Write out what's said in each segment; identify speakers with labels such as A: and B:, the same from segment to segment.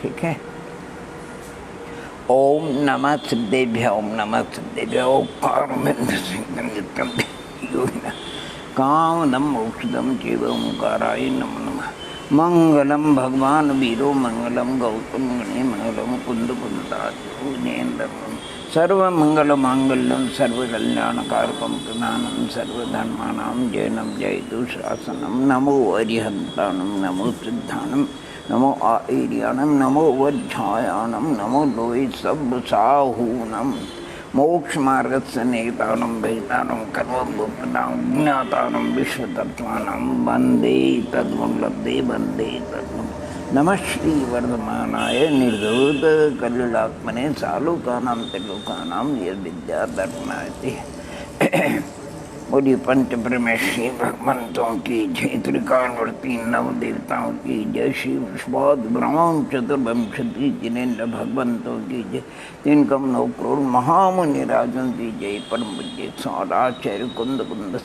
A: ठीक है। ओम नमः सिद्धेभ्य, ओम नमः सिद्धेभ्य। कामदम औषधम चैव ओंकाराय नमो नमः। मंगलम भगवान वीरो मंगलम गौतम गणे मंगलम कुंद कुंदानेन्द्र सर्वमंगल मांगल्यम सर्वकल्याणकारकम प्रधानम सर्वधर्माणां जयनम जयतु शासनम। नमो अरिहंताणम, नमो सिद्धाणम, नमो आर्याणम, नमो वज्रायाणम, नमो लोय सब साहूनम। मोक्ष मार्गस्य नेतानं भेदानं कर्मभूतानां ज्ञातानं विश्वतत्त्वानां वन्दे तद्गुणलब्धे वन्दे तद्गुण। नमः श्री वर्धमानाय निर्धूत कलिलात्मने सालोकानां त्रिलोकानां यद्विद्या दर्पणायते। बोलिए पंच परमेश्वरी भगवंतों की जय, त्रिकालवर्ती नव देवताओं की जय, श्री विश्वाद ब्रह्म चतुर्विंशति जिनेन्द्र भगवंतों की जय, 3 करोड़ 9 करोड़ महामुनि राजन की जय, परम पूज्य 108 आचार्य कुंद कुंद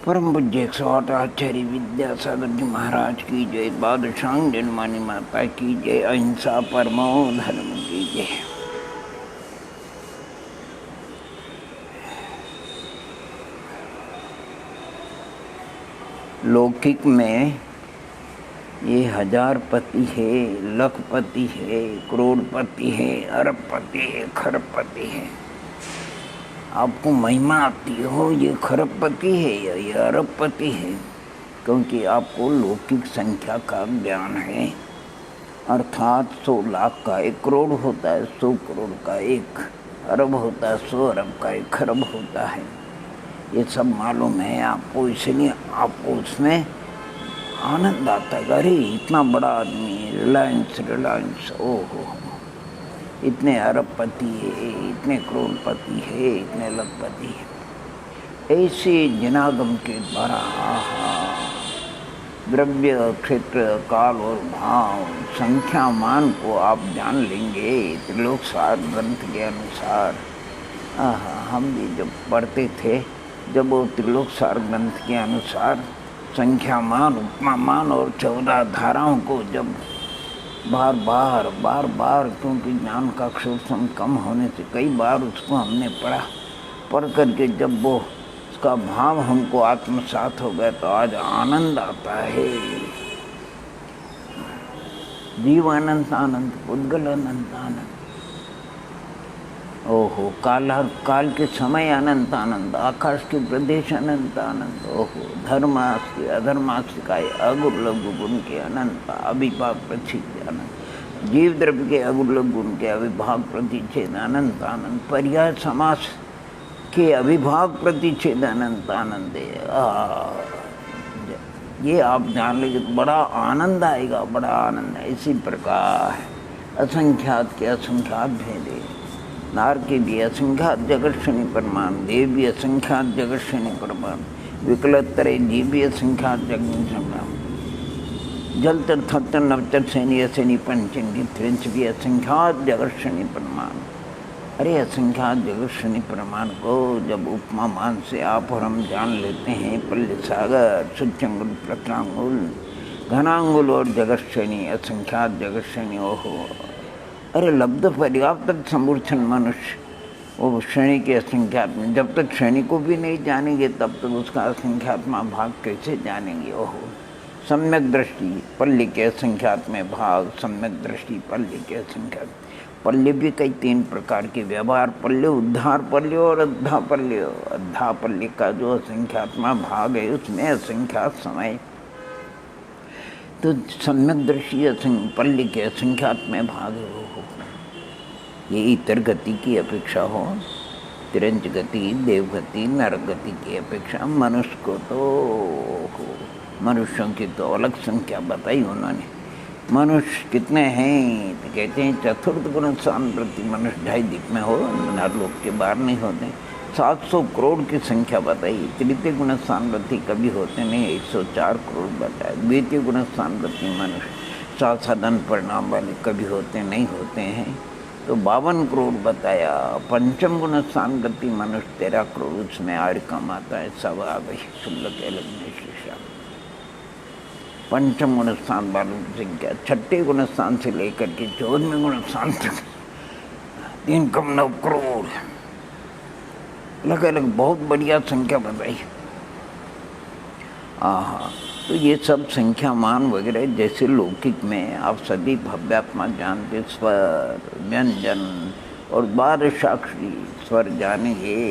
A: परम पूज्य 108 आचार्य विद्यासागर जी महाराज की जय, बादशाह जन्मानी माता की जय, अहिंसा परमो धर्म की जय। लौकिक में ये हजारपति है, लखपति है, करोड़पति है, अरबपति है, खरबपति है। आपको महिमा आती हो ये खरबपति है या ये अरबपति है, क्योंकि आपको लौकिक संख्या का ज्ञान है। अर्थात 100 लाख का 1 करोड़ होता है, 100 करोड़ का 1 अरब होता है, 100 अरब का 1 खरब होता है। ये सब मालूम है आपको, इसलिए आपको उसमें आनंद आता है। अरे इतना बड़ा आदमी, रिलायंस, ओहो, इतने अरबपति है, इतने करोड़पति है, इतने लखपति है। ऐसे जनागम के द्वारा द्रव्य, क्षेत्र, काल और भाव, संख्या मान को आप जान लेंगे। त्रिलोक सार ग्रंथ के अनुसार हम भी जब पढ़ते थे, जब वो त्रिलोक सार ग्रंथ के अनुसार संख्या मान, उपमा मान और 14 धाराओं को जब बार बार क्योंकि ज्ञान का शोषण कम होने से कई बार उसको हमने पढ़ करके जब वो उसका भाव हमको आत्मसात हो गया तो आज आनंद आता है। जीव अनंत आनंद, उद्गल अनंत आनंद, ओहो, काल के समय अनंत आनंद, आकाश के प्रदेश अनंत आनंद, ओहो, धर्मास्ति अधर्मास्ति का अगुर लघु गुण के अनंत अभिभाग प्रतिच्छेद अनंत, जीव द्रव्य के अगुर लघु गुण के अभिभाग प्रतिच्छेद अनंत आनंद, पर्याय समास के अभिभाग प्रतिच्छेद अनंत आनंद है। ये आप जान लेंगे तो बड़ा आनंद आएगा, बड़ा आनंद है। इसी प्रकार असंख्यात के असंख्यात भेदे, नार के भी असंख्यात जगत शनि परमान, देव भी असंख्यात जगत शनि परमान, विकलत्तरे जीव भी असंख्यात जगत संग्राम, जल तत्तर नवतर सैनी सैनी पंचंडी त्रिंच भी असंख्यात जगत शनि परमान। अरे असंख्यात जगत शनि परमान को जब उपमा मान से आप और हम जान लेते हैं, पल्ले सागर, सूच्यंगुल, प्रत्रांगुल, घनांगुल और जगत शनि, असंख्यात जगत शनि, ओहो। अरे लब्ध पर्याप्त समूर्छन मनुष्य वो श्रेणी के असंख्यात में, जब तक श्रेणी को भी नहीं जानेंगे तब तक उसका असंख्यात्मा भाग कैसे जानेंगे। ओहो, सम्यक दृष्टि पल्ले के असंख्यात में भाग, सम्यक दृष्टि पल्ले के असंख्यात। पल्ले भी कई 3 प्रकार के, व्यवहार पल्ले, उद्धार पल्ले और अद्धा पल्ले। अद्धा पल्ले का जो असंख्यात्मा भाग है उसमें असंख्यात समय, तो सम्यक दृष्टि पल्ले के असंख्यात में भाग हो। ये इतर गति की अपेक्षा हो, तिरंज गति, देवगति, नरक गति की अपेक्षा मनुष्य को तो मनुष्यों की तो अलग संख्या बताई उन्होंने। मनुष्य कितने हैं तो कहते हैं चतुर्थ गुण सांप्रति मनुष्य 2.5 दिक में हो, नरलोक के बाहर नहीं होते। 700 करोड़ की संख्या बताई। तृतीय गुण सांप्रति कभी होते नहीं, 104 करोड़ बताया। द्वितीय गुण सांप्रति मनुष्य साधन परिणाम वाले कभी होते नहीं होते हैं, तो 52 करोड़ बताया। पंचम गुण सांगति मनुष्य 13 करोड़, उसमें आर्य कमाता है, सब आ गई शुल्क अलग में शिक्षा। पंचम गुण स्थान वालों की संख्या, छठे गुण स्थान से लेकर के 14वें गुण स्थान तक 3,9 करोड़, अलग अलग बहुत बढ़िया संख्या बताई। हाँ, तो ये सब संख्या मान वगैरह जैसे लौकिक में आप सभी भव्यात्मा जानते, स्वर व्यंजन और 12 साक्षरी स्वर जानेंगे,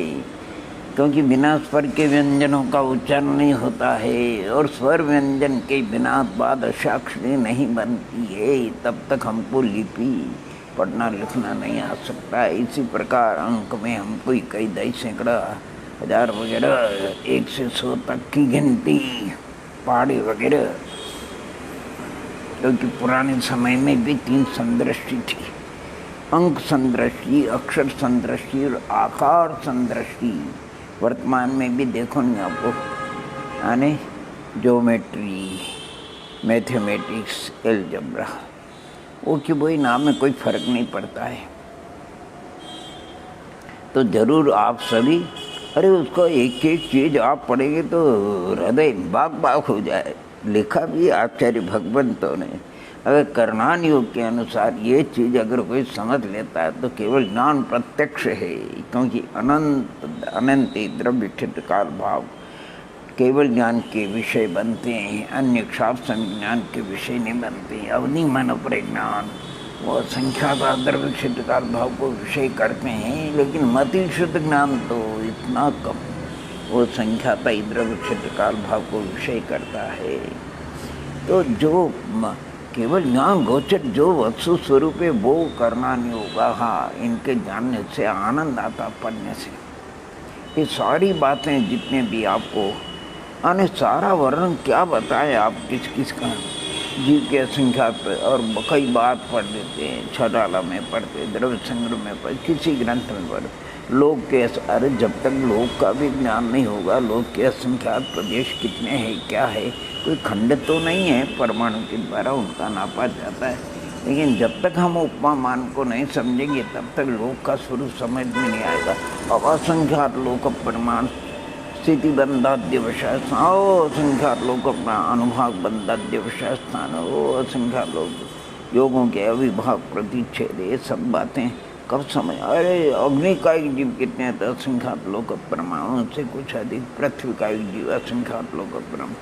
A: क्योंकि बिना स्वर के व्यंजनों का उच्चारण नहीं होता है और स्वर व्यंजन के बिना 12 साक्षरी नहीं बनती है। तब तक हमको लिपि पढ़ना लिखना नहीं आ सकता। इसी प्रकार अंक में हमको कई सैकड़ा हजार वगैरह 1 से 100 तक की गिनती पहाड़ी वगैरह, क्योंकि पुराने समय में भी 3 संदृष्टि थी, अंक संदृष्टि, अक्षर संदृष्टि और आकार संदृष्टि। वर्तमान में भी देखो नहीं आपको, यानी ज्योमेट्री, मैथमेटिक्स, एलजेब्रा, वो कि वही नाम में कोई फर्क नहीं पड़ता है। तो जरूर आप सभी, अरे उसको एक एक चीज आप पढ़ेंगे तो हृदय बाग बाग हो जाए। लिखा भी आचार्य भगवंतों ने, अगर करणान योग के अनुसार ये चीज अगर कोई समझ लेता है तो केवल ज्ञान प्रत्यक्ष है, क्योंकि अनंत द्रव्य क्षित काल भाव केवल ज्ञान के विषय बनते हैं, अन्य शास्त्र ज्ञान के विषय नहीं बनते। अवधि मन परिज्ञान वो संख्या का द्रव्य क्षित काल भाव को विषय करते हैं, लेकिन मति शुद्ध ज्ञान तो इतना कम, वो संख्या का द्रव्य क्षित काल भाव को विषय करता है। तो जो केवल ज्ञान गोचर जो वस्तु स्वरूप है वो करना नहीं होगा। हाँ, इनके जानने से आनंद आता, पढ़ने से। ये सारी बातें जितने भी आपको आने सारा वर्णन क्या बताए आप किस किस का, जीव के संख्या पे, और कई बात पढ़ लेते हैं, छठाला में पढ़ते, द्रव्य संग्रह में पढ़, किसी ग्रंथ में पढ़, लोग के, अरे जब तक लोग का भी ज्ञान नहीं होगा, लोग के असंख्यात प्रदेश कितने हैं, क्या है, कोई खंड तो नहीं है, परमाणु के द्वारा उनका नापा जाता है। लेकिन जब तक हम उपमा मान को नहीं समझेंगे तब तक लोग का स्वरूप समझ में नहीं आएगा। अब असंख्यात लोक प्रमाण स्थिति बंधाद्य विषय स्थान, ओ असंख्यात लोग अपना अनुभाग बंधाद्य विषय स्थान, ओ असंख्यात लोग योगों के अविभाग प्रतिच्छेद, ये सब बातें कब समय, अरे अग्नि का एक जीव कितने हैं, तो असंख्यात लोक परमाणु से कुछ अधिक, पृथ्वी का एक जीव असंख्यात लोक परमाणु,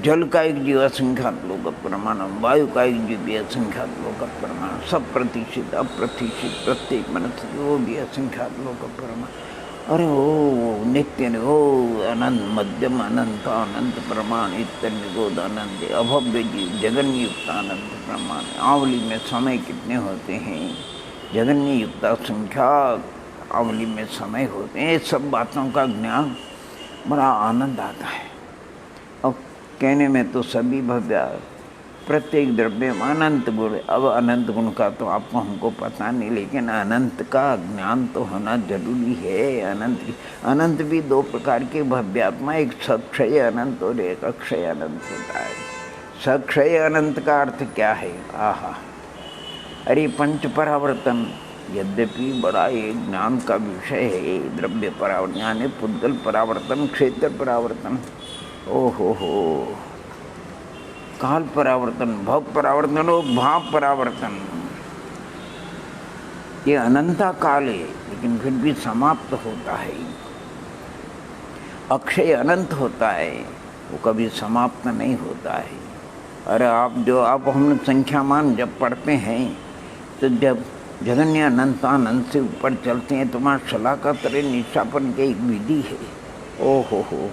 A: जल का एक जीव असंख्यात लोक परमाणु, वायु का एक जीव भी असंख्यात लोक परमाणु, सब प्रतिष्ठित अप्रतिष्ठित प्रत्येक मनुष्य वो भी असंख्यात लोक परमाणु। अरे ओ नित्य ओ अनंत मध्यम अनंत अनंत प्रमाण इत्तर निगोद अनंत अभव्य जीव जगन्य युक्त अनंत प्रमाण। आवली में समय कितने होते हैं, जगन्य युक्त संख्या आवली में समय होते हैं, सब बातों का ज्ञान बड़ा आनंद आता है। अब कहने में तो सभी भव्य प्रत्येक द्रव्य में अनंत गुण, अब अनंत गुण का तो आपको हमको पता नहीं, लेकिन अनंत का ज्ञान तो होना जरूरी है। अनंत भी 2 प्रकार के भव्यात्मा, एक सक्षय अनंत और एक अक्षय अनंत होता है। सक्षय अनंत का अर्थ क्या है, आहा, अरे पंच परावर्तन यद्यपि बड़ा एक ज्ञान का विषय है, द्रव्य परावर्तन यानी पुद्गल परावर्तन, क्षेत्र परावर्तन, ओहो हो, काल परावर्तन, भव परावर्तन और भाव परावर्तन, ये अनंता काल है लेकिन फिर भी समाप्त होता है। अक्षय अनंत होता है, वो कभी समाप्त नहीं होता है। अरे आप हम संख्यामान जब पढ़ते हैं तो जब जगन्य अनंतानंत से ऊपर चलते हैं तो वहाँ शलाका तरह निष्ठापन की एक विधि है, ओहो हो,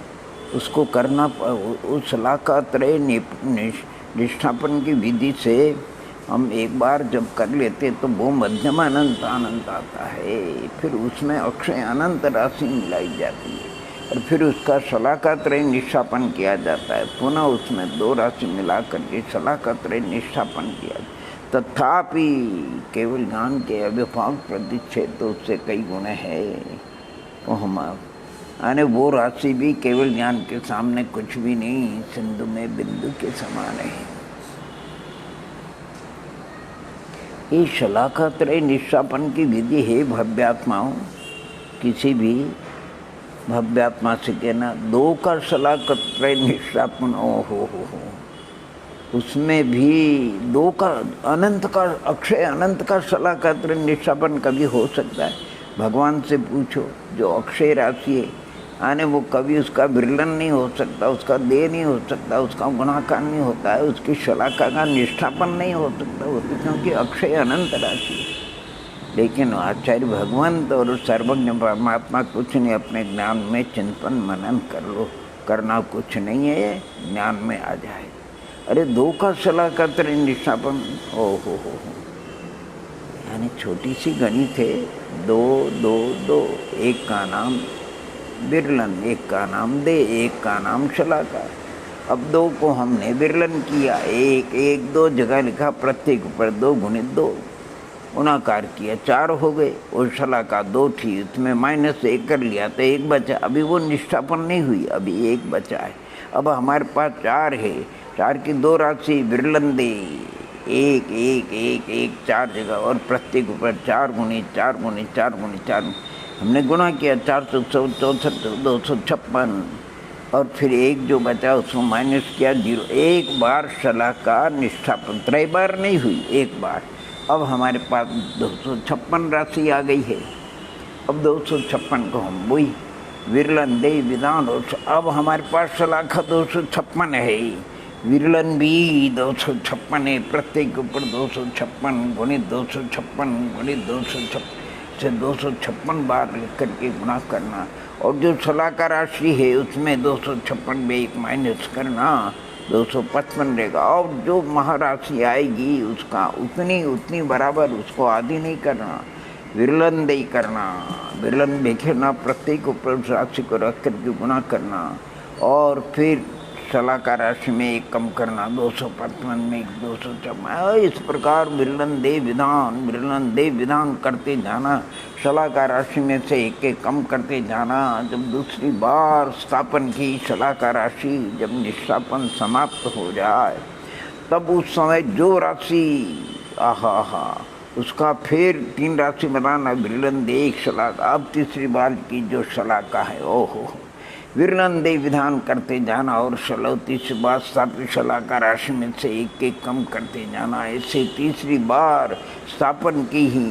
A: उसको करना, उस शलाका त्रय निष्ठापन की विधि से हम एक बार जब कर लेते तो वो मध्यम अनंत आनंद आता है, फिर उसमें अक्षय अनंत राशि मिलाई जाती है और फिर उसका शलाका त्रय निष्ठापन किया जाता है, पुनः उसमें 2 राशि मिला करके शलाका त्रय निष्ठापन किया। तथापि केवल ज्ञान के अविभाग प्रतिच्छेद तो उससे कई गुण है, तो हम यानी वो राशि भी केवल ज्ञान के सामने कुछ भी नहीं, सिंधु में बिंदु के समान है। ये शलाका त्रय निष्ठापन की विधि है भव्यात्माओं, किसी भी भव्यात्मा से कहना दो का शलाकत्रय निष्ठापन, ओ हो, उसमें भी दो का अनंत का अक्षय अनंत का शलाकत्र निष्ठापन कभी हो सकता है? भगवान से पूछो, जो अक्षय राशि है आने वो कभी उसका विरलन नहीं हो सकता, उसका देह नहीं हो सकता, उसका गुणाकार नहीं होता है, उसकी शलाका का निष्ठापन नहीं हो सकता, वो तो क्योंकि अक्षय अनंत राशि है। लेकिन आचार्य भगवंत और सर्वज्ञ परमात्मा कुछ नहीं, अपने ज्ञान में चिंतन मनन कर लो, करना कुछ नहीं है, ज्ञान में आ जाए। अरे दो का शलाकत्र निष्ठापन, ओ हो, यानी छोटी सी गणित है, दो दो दो, एक का नाम विरलन, एक का नाम दे, एक का नाम शलाका। अब दो को हमने विरलन किया, एक एक दो जगह लिखा, प्रत्येक पर दो गुणित दो, गुणाकार किया, चार हो गए। और शलाका दो थी, उसमें -1 कर लिया तो एक बचा, अभी वो निष्ठापन नहीं हुई, अभी एक बचा है। अब हमारे पास चार है, चार की दो राशि विरलन दे, एक एक एक एक चार जगह, और प्रत्येक ऊपर 4 गुणित 4 गुणित 4 गुणित 4, हमने गुणा किया, 464 256, और फिर एक जो बचा उसको माइनस किया 0। एक बार शलाका निष्ठापन, त्रय बार नहीं हुई, एक बार। अब हमारे पास 256 राशि आ गई है। अब 256 को हम वही विरलन दे विधान, अब हमारे पास शलाका 256 है, विरलन भी 256 है, प्रत्येक ऊपर 256 गुणित 256 गुणित 256 से 256 बार लिख करके गुणा करना, और जो शलाका राशि है उसमें 256 में एक माइनस करना, 255 रहेगा। और जो महाराशि आएगी उसका उतनी बराबर उसको आधी नहीं करना, विरलन दे करना, विरलन देखेना, प्रत्येक ऊपर उस राशि को रख करके गुणा करना, और फिर शलाका राशि में एक कम करना, 255 में एक 256, इस प्रकार विरलन दे विधान करते जाना, शलाका राशि में से एक एक कम करते जाना। जब दूसरी बार स्थापन की शलाका राशि, जब निष्ठापन समाप्त हो जाए, तब उस समय जो राशि आहा उसका फिर 3 राशि बनाना, विरलन दे एक शलाका। अब तीसरी बार की जो शलाका है, ओहो, विरलन दे विधान करते जाना, और तीसरी बार स्थापित शलाका राशि में से एक एक कम करते जाना। ऐसे तीसरी बार स्थापन की ही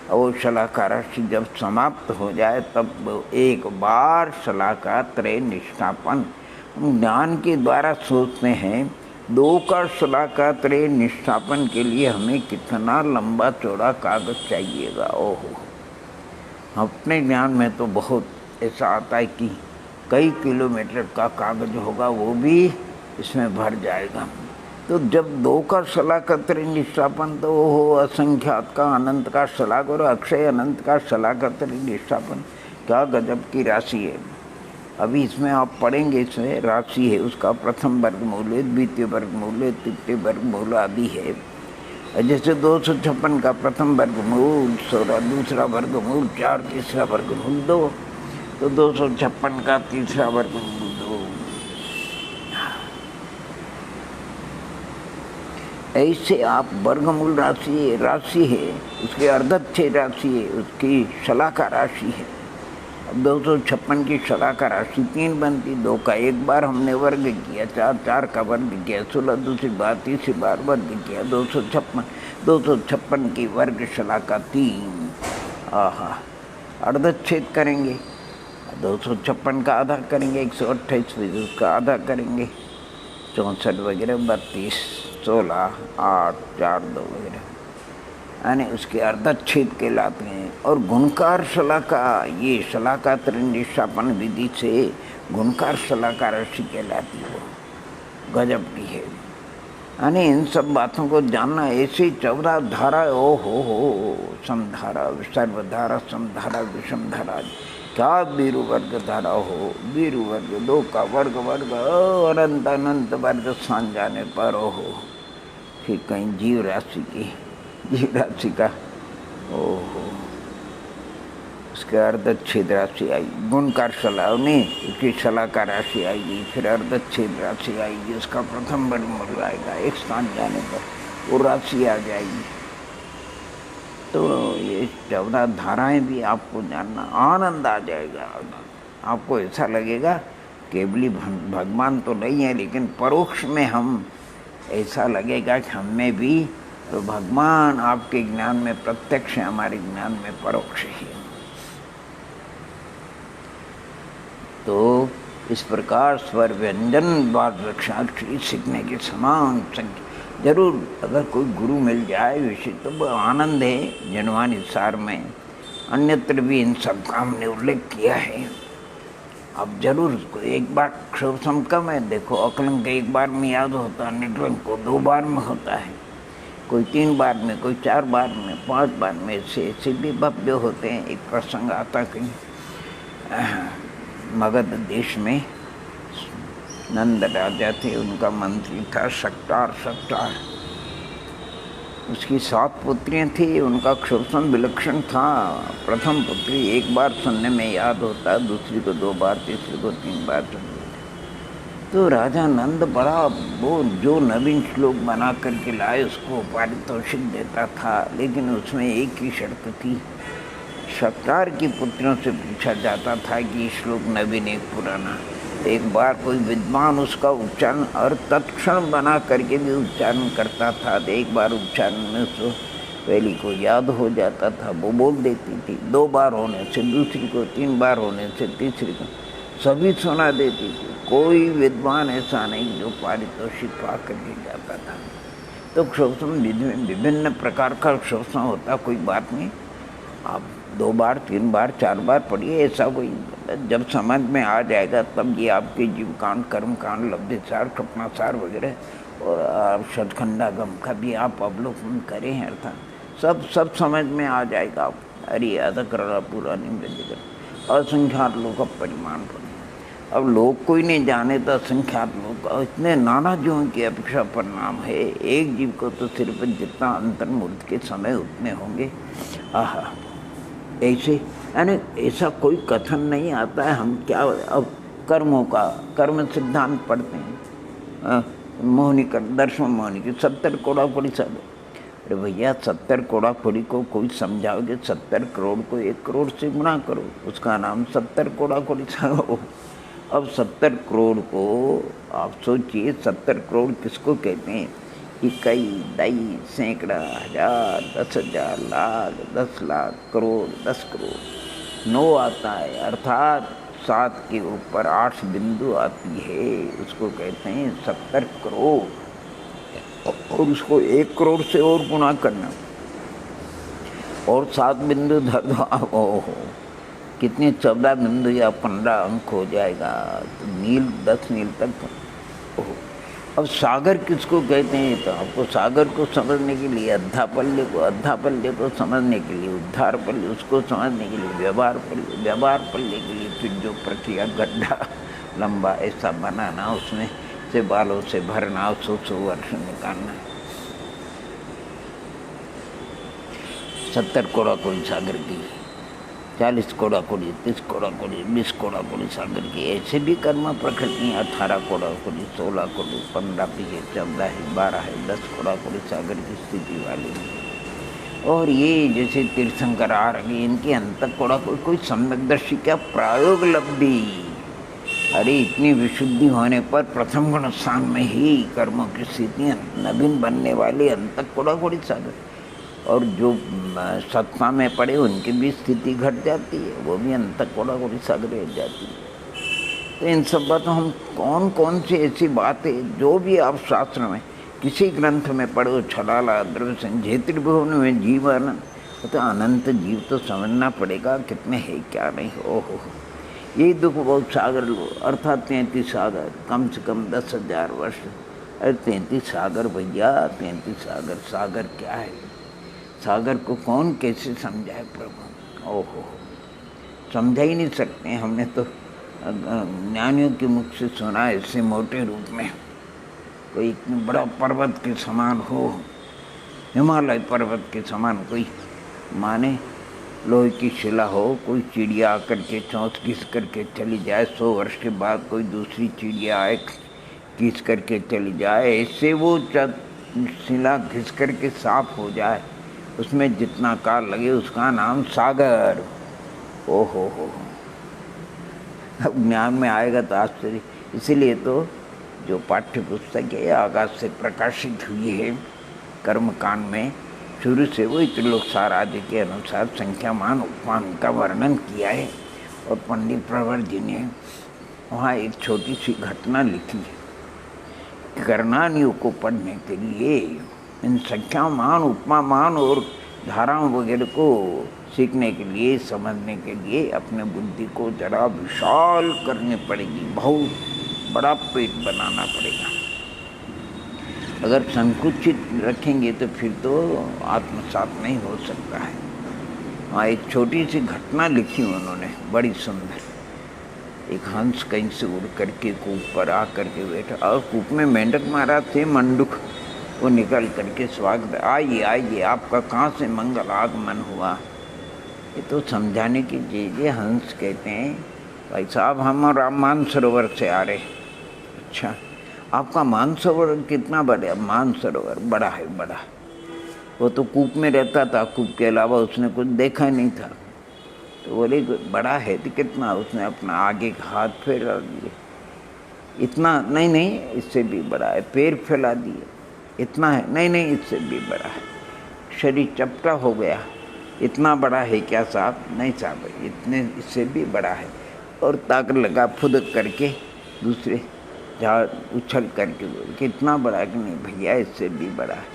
A: वो शलाका राशि जब समाप्त हो जाए, तब एक बार शलाका त्रय निष्ठापन। हम ज्ञान के द्वारा सोचते हैं 2 का शलाका त्रय निष्ठापन के लिए हमें कितना लंबा चौड़ा कागज चाहिएगा। ओहो, अपने ज्ञान में तो बहुत ऐसा आता है कि कई किलोमीटर का कागज होगा, वो भी इसमें भर जाएगा। तो जब 2 का शलाका त्रय निष्ठापन, तो हो असंख्यात का अनंत का शलाका और अक्षय अनंत का शलाका त्रय निष्ठापन, क्या गजब की राशि है। अभी इसमें आप पढ़ेंगे, इसमें राशि है, उसका प्रथम वर्गमूल है, द्वितीय वर्गमूल है, तृतीय वर्गमूल आदि है। जैसे 256 का प्रथम वर्गमूल 16, दूसरा वर्गमूल 4, तीसरा वर्गमूल 2, तो 256 का तीसरा वर्गमूल 2। ऐसे आप वर्गमूल राशि है, उसके अर्धच्छेद राशि है, उसकी शलाका राशि है। अब 256 की शलाका राशि 3 बनती, 2 का एक बार हमने वर्ग किया, 4 का वर्ग किया, 16 दूसरी बार, तीसरी बार वर्ग किया, 256 की वर्ग शलाका 3। आहा, अर्धच्छेद करेंगे, 256 का आधा करेंगे, 128 उसका आधा करेंगे, 64 वगैरह, 32, 16, 8, 4, 2 वगैरह, यानी उसके अर्धच्छेद कहलाते हैं। और गुणकार शलाका, ये शलाका त्रय निष्ठापन विधि से गुणकार शलाका राशि कहलाती है, गजब की है। यानी इन सब बातों को जानना, ऐसे 14 धारा, ओ हो, समधारा, सर्वधारा, समधारा, विषमधारा, क्या वीरु वर्ग धारा हो, वीरु वर्ग 2 का वर्ग और अनंत वर्ग स्थान जाने पर हो, फिर कहीं जीव राशि का ओहो, उसके अर्धच्छेद राशि आई, गुणकार शलाका नहीं, उसकी शलाका राशि आएगी, फिर अर्धच्छेद राशि आएगी, उसका प्रथम वर्गमूल आएगा, एक स्थान जाने पर वो राशि आ जाएगी। तो ये 14 धाराएं भी आपको जानना, आनंद आ जाएगा। आपको ऐसा लगेगा केवली भगवान तो नहीं है, लेकिन परोक्ष में हम ऐसा लगेगा कि हम में भी तो भगवान आपके ज्ञान में प्रत्यक्ष है, हमारे ज्ञान में परोक्ष ही। तो इस प्रकार स्वर व्यंजन द्वार वृक्षाक्षरी सीखने के समान संख्या जरूर अगर कोई गुरु मिल जाए विषय तो वो आनंद है। जनवानी सार में अन्यत्र भी इन सब का हमने उल्लेख किया है। अब जरूर उसको एक बार क्षोभ कम है, देखो अकलंक एक बार में याद होता है, निटरंक को 2 बार में होता है, कोई 3 बार में, कोई 4 बार में, 5 बार में, ऐसे भी भव्य होते हैं। एक प्रसंग आता कहीं मगध देश में नंद राजा थे, उनका मंत्री था शक्तार। उसकी 7 पुत्रियां थी, उनका क्षोभन विलक्षण था। प्रथम पुत्री एक बार सुनने में याद होता, दूसरी को 2 बार, तीसरी को 3 बार सुनते। तो राजा नंद बड़ा वो जो नवीन श्लोक बना करके लाए उसको पारितोषिक देता था, लेकिन उसमें एक ही शर्त थी। शक्तार की पुत्रियों से पूछा जाता था कि श्लोक नवीन एक पुराना। एक बार कोई विद्वान उसका उच्चारण और तत्क्षण बना करके भी उच्चारण करता था, तो एक बार उच्चारण में उसको पहली को याद हो जाता था, वो बोल देती थी। 2 बार होने से दूसरी को, 3 बार होने से तीसरी को, सभी सुना देती थी। कोई विद्वान ऐसा नहीं जो पारितोषिक पा करके जाता था। तो क्षोभन विभिन्न प्रकार का क्षोभन होता, कोई बात नहीं, आप 2 बार, 3 बार, 4 बार पढ़िए, ऐसा कोई जब समझ में आ जाएगा तब ये आपके जीव कांड, कर्म कांड, लब्धिसार, स्वप्नासार वगैरह और शतखंडागम का भी आप अवलोकन करें, अर्थात सब समझ में आ जाएगा। आप अरे अदा कर पूरा निम्न असंख्यात लोग का परिमाण पर। अब लोग कोई नहीं जाने तो असंख्यात लोग, इतने नाना जीवों की अपेक्षा परिणाम है। एक जीव को तो सिर्फ जितना अंतर्मुक्त के समय उतने होंगे। आहा, ऐसे यानी ऐसा कोई कथन नहीं आता है। हम क्या अब कर्मों का कर्म सिद्धांत पढ़ते हैं, मोहनी कर दर्शन मोहनी की 70 कोड़ा कोड़ी सब। अरे भैया 70 कोड़ा कोड़ी को कोई समझाओगे, 70 करोड़ को 1 करोड़ से गुणा करो, उसका नाम 70 कोड़ा कोड़ी सब। अब 70 करोड़ को आप सोचिए, 70 करोड़ किसको कहते हैं? इकाई, दई, सैकड़ा, हजार, 10,000, लाख, 10 लाख, करोड़, 10 करोड़। 9 आता है, अर्थात 7 के ऊपर 8 बिंदु आती है, उसको कहते हैं 70 करोड़। और उसको 1 करोड़ से और गुणा करना और 7 बिंदु धर दो, ओहो कितने 14 बिंदु या 15 अंक हो जाएगा। तो नील 10 नील तक। ओहो, अब सागर किसको कहते हैं? तो आपको सागर को समझने के लिए अद्धा पल्ले को समझने के लिए उद्धार पल्ले, उसको समझने के लिए व्यवहार पल्ले के लिए फिर जो प्रक्रिया गड्ढा लंबा ऐसा बनाना, उसमें से बालों से भरना, 100 वर्ष निकालना। 70 कोड़ा कोड़ी सागर की, 40 कोड़ा कोड़ी, 30 कोड़ा कोड़ी, 20 कोड़ा कोड़ी सागर की। ऐसे भी कर्म प्रकृति 18 कोड़ा कोड़ी, 16 कोड़ी, 15 पीछे 14 है, 12 है, 10 कोड़ा कोड़ी सागर की स्थिति वाली। और ये जैसे तीर्थंकर आ रहे, इनके अंत कोड़ा कोई सम्यकदर्शी क्या प्रायोग लब्धि। अरे इतनी विशुद्धि होने पर प्रथम गुण स्थान में ही कर्मों की स्थितियाँ नवीन बनने वाली अंत कोड़ा कोड़ी सागर। और जो सत्ता में पड़े उनकी भी स्थिति घट जाती है, वो भी अंत कोड़ा कोड़ी सागर रह जाती है। तो इन सब बातों हम कौन सी ऐसी बातें जो भी आप शास्त्र में किसी ग्रंथ में पढ़ो, छलाला द्रव्य संजय त्रिभुवन में जीवन, तो अनंत जीव तो समझना पड़ेगा कितने है क्या नहीं। ओहो, यही दुख बहुत सागर लो, अर्थात 33 सागर, कम से कम 10,000 वर्ष। अरे 33 सागर भैया, 33 सागर। सागर क्या है? सागर को कौन कैसे समझाए प्रभु? ओहो, समझा ही नहीं सकते। हमने तो ज्ञानियों के मुख से सुना ऐसे मोटे रूप में, कोई इतना बड़ा पर्वत के समान हो, हिमालय पर्वत के समान कोई माने लोहे की शिला हो, कोई चिड़िया आकर के चौंच घिस करके चली जाए, 100 वर्ष के बाद कोई दूसरी चिड़िया आए घिस करके चली जाए, ऐसे वो शिला घिस करके साफ हो जाए, उसमें जितना काल लगे उसका नाम सागर। ओहो हो, अब ज्ञान में आएगा तो आश्चर्य। इसीलिए तो जो पाठ्य पुस्तक है आगाज से प्रकाशित हुई है कर्मकांड में, शुरू से वही त्रिलोकसार आदि के अनुसार संख्यामान उपमान का वर्णन किया है। और पंडित प्रवर जी ने वहाँ एक छोटी सी घटना लिखी है। कर्णानियों को पढ़ने के लिए, इन संख्यामान उपमान और धाराओं वगैरह को सीखने के लिए, समझने के लिए अपने बुद्धि को जरा विशाल करनी पड़ेगी, बहुत बड़ा पेट बनाना पड़ेगा। अगर संकुचित रखेंगे तो फिर तो आत्मसात नहीं हो सकता है। हाँ, एक छोटी सी घटना लिखी उन्होंने, बड़ी सुंदर। एक हंस कहीं से उड़ करके कूप पर आ करके बैठा, और कूप में मेंढक महाराज थे मंडूक, वो निकल करके स्वागत, आइए आइए, आपका कहाँ से मंगल आगमन हुआ। ये तो समझाने की चीज़ है। हंस कहते हैं भाई साहब हम और आप मानसरोवर से आ रहे। अच्छा, आपका मानसरोवर कितना बड़ा है? मानसरोवर बड़ा है, बड़ा। वो तो कूप में रहता था, कूप के अलावा उसने कुछ देखा नहीं था। तो बोले बड़ा है तो कितना? उसने अपना आगे का हाथ फैला दिए, इतना नहीं नहीं इससे भी बड़ा है। पैर फैला दिए, इतना है नहीं नहीं इससे भी बड़ा है। शरीर चपटा हो गया, इतना बड़ा है क्या साहब? नहीं साहब, इतने इससे भी बड़ा है। और ताक लगा फुदक करके दूसरे जहाँ उछल करके बोल के इतना बड़ा कि नहीं भैया इससे भी बड़ा है।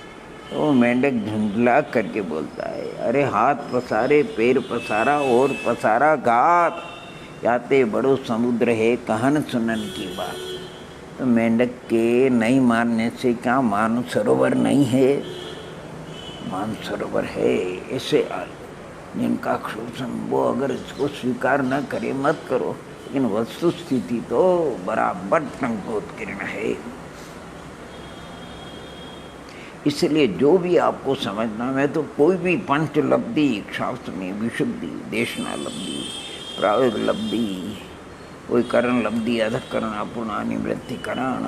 A: तो मेंढक झुंझला करके बोलता है, अरे हाथ पसारे पैर पसारा और पसारा घात, जाते बड़ो समुद्र है कहन सुनन की बात। तो मेंढक के नहीं मानने से क्या मानसरोवर नहीं है? मानसरोवर है। ऐसे जिनका शोषण, वो अगर इसको स्वीकार न करे मत करो, लेकिन वस्तु स्थिति तो बराबर टंकोत्कीर्ण है। इसलिए जो भी आपको समझना है तो कोई भी पंचलब्धि शास्त्र में, विशुद्धि, देशना लब्धि, प्रायोग लब्धि, कोई करण लब्धि, अधकरण अपूर्णा निवृत्ति करण,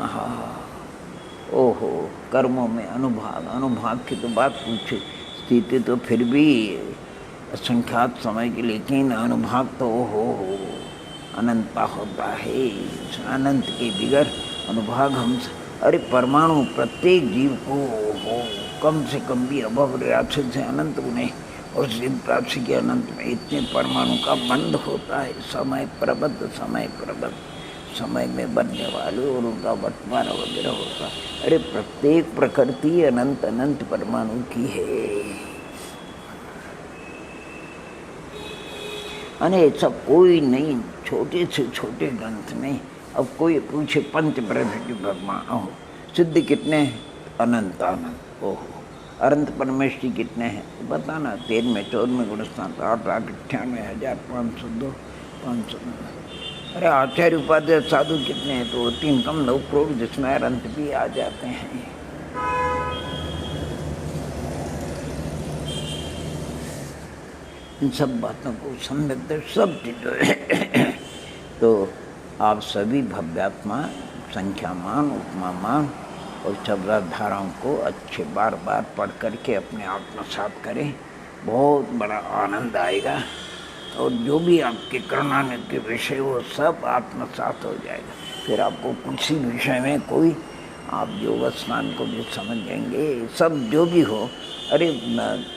A: ओहो, कर्मों में अनुभाग, अनुभाग की तो बात पूछे, स्थिति तो फिर भी असंख्यात समय की, लेकिन अनुभाग तो हो अनंता होता है। अनंत के बिगड़ अनुभाग हम, अरे परमाणु प्रत्येक जीव को हो कम से कम भी अभव राशि से अनंत गुणे, और सिद्ध राशि के अनंत में इतने परमाणु का बंध होता है। समय प्रबद्ध, समय प्रबद्ध, समय में बनने वाले और उनका बंटवारा वगैरह होता है। अरे प्रत्येक प्रकृति अनंत अनंत परमाणु की है। अने ऐसा कोई नहीं, छोटे से छोटे ग्रंथ में। अब कोई पूछे पंच ब्रह्म भगवान, ओहो सिद्ध कितने हैं? अनंत अनंत। ओहो अनंत परमेश्वरी कितने हैं? बताना। 13वें 14वें गुणस्थान 8,98,502 500। अरे आचार्य उपाध्याय साधु कितने हैं? तो 3 कम 9 करोड़, जिसमें अनंत भी आ जाते हैं। इन सब बातों को समझते सब चीज़ों तो आप सभी भव्यात्मा, संख्यामान, उपमामान और शब्दाधाराओं को अच्छे बार बार पढ़ करके अपने आत्मसात करें, बहुत बड़ा आनंद आएगा। और जो भी आपके करनाने के विषय वो सब आत्मसात हो जाएगा। फिर आपको किसी विषय में कोई, आप योग स्नान को भी समझेंगे, सब जो भी हो, अरे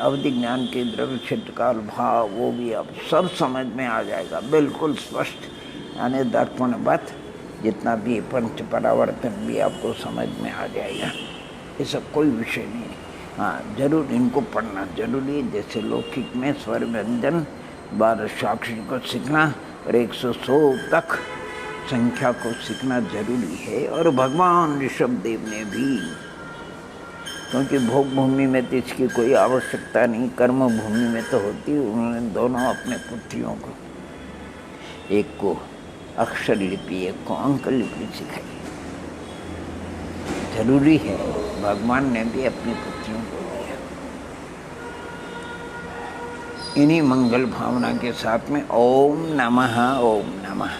A: अवधि ज्ञान के द्रव्य क्षेत्र काल भाव, वो भी अब सब समझ में आ जाएगा, बिल्कुल स्पष्ट। यानी दर्पण बत जितना भी पंच परावर्तन भी आपको समझ में आ जाएगा। ये सब कोई विषय नहीं है। हाँ, जरूर इनको पढ़ना जरूरी है। जैसे लौकिक में स्वर व्यंजन 12 साक्षी को सीखना और 100 तक संख्या को सीखना जरूरी है। और भगवान ऋषभदेव ने भी, क्योंकि भोग भूमि में तो इसकी कोई आवश्यकता नहीं, कर्म भूमि में तो होती, उन्होंने दोनों अपने पुत्रियों को, एक को अक्षर लिपि, एक को अंक लिपि सिखाई। जरूरी है, भगवान ने भी अपनी पुत्रियों को दिया। इन्हीं मंगल भावना के साथ में ओम नमः, ओम नमः।